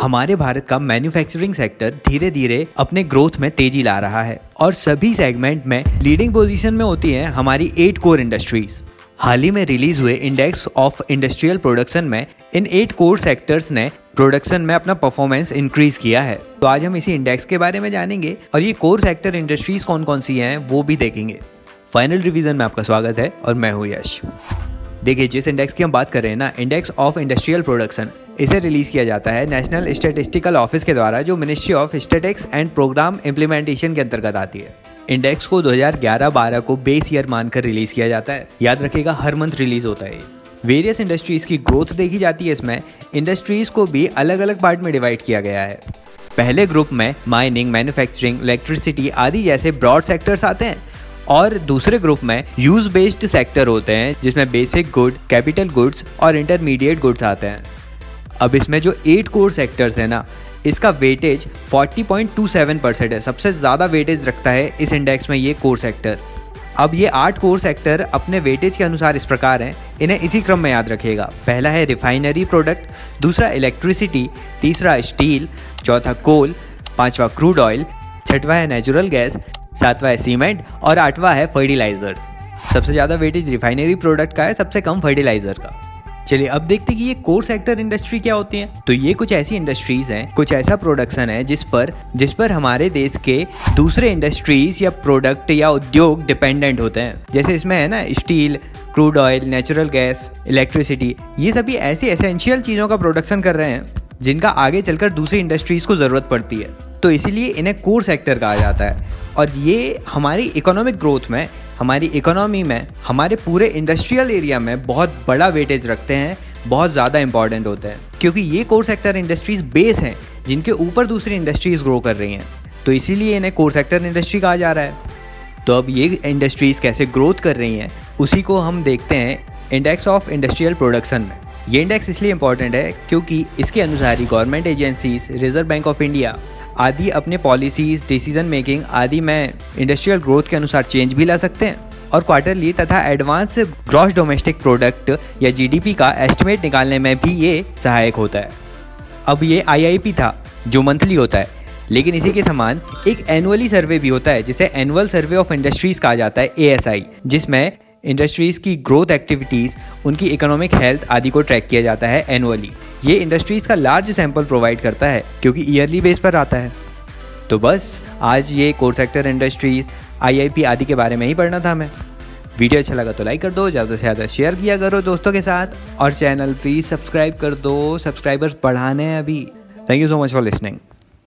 हमारे भारत का manufacturing sector धीरे धीरे अपने ग्रोथ में तेजी ला रहा है और सभी सेगमेंट में लीडिंग पोजीशन में होती हैं हमारी 8 कोर इंडस्ट्रीज। हाल ही में रिलीज हुए इंडेक्स ऑफ इंडस्ट्रियल प्रोडक्शन में इन 8 कोर सेक्टर्स ने प्रोडक्शन में अपना परफॉर्मेंस इंक्रीज किया है। तो आज हम इसी इंडेक्स के बारे में जानेंगे और ये कोर सेक्टर इंडस्ट्रीज कौन कौन सी हैं वो भी देखेंगे। फाइनल रिवीजन में आपका स्वागत है और मैं हूँ यश। देखिए, जिस इंडेक्स की हम बात कर रहे हैं ना, इंडेक्स ऑफ इंडस्ट्रियल प्रोडक्शन, इसे रिलीज किया जाता है नेशनल स्टैटिस्टिकल ऑफिस के द्वारा, जो ministry of statistics and programme implementation के अंतर्गत आती है। इंडेक्स को 2011-12 को बेस ईयर मानकर रिलीज किया जाता है। याद रखिएगा, हर मंथ रिलीज होता है। वेरियस इंडस्ट्रीज की ग्रोथ देखी जाती है। इसमें इंडस्ट्रीज को भी अलग अलग पार्ट में डिवाइड किया गया है। पहले ग्रुप में माइनिंग, मैन्युफैक्चरिंग, इलेक्ट्रिसिटी आदि जैसे ब्रॉड सेक्टर्स आते हैं और दूसरे ग्रुप में यूज बेस्ड सेक्टर होते हैं, जिसमें बेसिक गुड, कैपिटल गुड्स और इंटरमीडिएट गुड्स आते हैं। अब इसमें जो 8 कोर सेक्टर्स है ना, इसका वेटेज 40.27% है। सबसे ज़्यादा वेटेज रखता है इस इंडेक्स में ये कोर सेक्टर। अब ये 8 कोर सेक्टर अपने वेटेज के अनुसार इस प्रकार हैं, इन्हें इसी क्रम में याद रखिएगा। पहला है रिफाइनरी प्रोडक्ट, दूसरा इलेक्ट्रिसिटी, तीसरा स्टील, चौथा कोल, पांचवा क्रूड ऑयल, छठवा है नेचुरल गैस, सातवां है सीमेंट और आठवां है फर्टिलाइजर्स। सबसे ज़्यादा वेटेज रिफाइनरी प्रोडक्ट का है, सबसे कम फर्टिलाइजर का। चलिए अब देखते हैं कि ये कोर सेक्टर इंडस्ट्री क्या होती है। तो ये कुछ ऐसी इंडस्ट्रीज हैं, कुछ ऐसा प्रोडक्शन है जिस पर हमारे देश के दूसरे इंडस्ट्रीज या प्रोडक्ट या उद्योग डिपेंडेंट होते हैं। जैसे इसमें है ना steel, crude oil, natural gas, electricity, ये सभी ऐसी एसेंशियल चीज़ों का प्रोडक्शन कर रहे हैं जिनका आगे चलकर दूसरी इंडस्ट्रीज को ज़रूरत पड़ती है। तो इसीलिए इन्हें कोर सेक्टर कहा जाता है और ये हमारी इकोनॉमिक ग्रोथ में, हमारी इकोनॉमी में, हमारे पूरे इंडस्ट्रियल एरिया में बहुत बड़ा वेटेज रखते हैं, बहुत ज़्यादा इंपॉर्टेंट होते हैं, क्योंकि ये कोर सेक्टर इंडस्ट्रीज बेस हैं जिनके ऊपर दूसरी इंडस्ट्रीज ग्रो कर रही हैं। तो इसीलिए इन्हें कोर सेक्टर इंडस्ट्री कहा जा रहा है। तो अब ये इंडस्ट्रीज कैसे ग्रोथ कर रही हैं उसी को हम देखते हैं इंडेक्स ऑफ इंडस्ट्रियल प्रोडक्शन में। ये इंडेक्स इसलिए इंपॉर्टेंट है क्योंकि इसके अनुसार ही government agencies, Reserve Bank of India आदि अपने पॉलिसीज, डिसीजन मेकिंग आदि में इंडस्ट्रियल ग्रोथ के अनुसार चेंज भी ला सकते हैं और क्वार्टरली तथा एडवांस ग्रॉस डोमेस्टिक प्रोडक्ट या जीडीपी का एस्टिमेट निकालने में भी ये सहायक होता है। अब ये आईआईपी था जो मंथली होता है, लेकिन इसी के समान एक एनुअली सर्वे भी होता है जिसे एनुअल सर्वे ऑफ इंडस्ट्रीज कहा जाता है, ASI, जिसमें इंडस्ट्रीज़ की ग्रोथ एक्टिविटीज़, उनकी इकोनॉमिक हेल्थ आदि को ट्रैक किया जाता है एनुअली। ये इंडस्ट्रीज़ का लार्ज सैंपल प्रोवाइड करता है क्योंकि ईयरली बेस पर आता है। तो बस आज ये कोर सेक्टर इंडस्ट्रीज़, IIP आदि के बारे में ही पढ़ना था हमें। वीडियो अच्छा लगा तो लाइक कर दो, ज़्यादा से ज़्यादा शेयर किया करो दोस्तों के साथ और चैनल प्लीज़ सब्सक्राइब कर दो। सब्सक्राइबर्स बढ़ाने हैं अभी। Thank you so much for listening.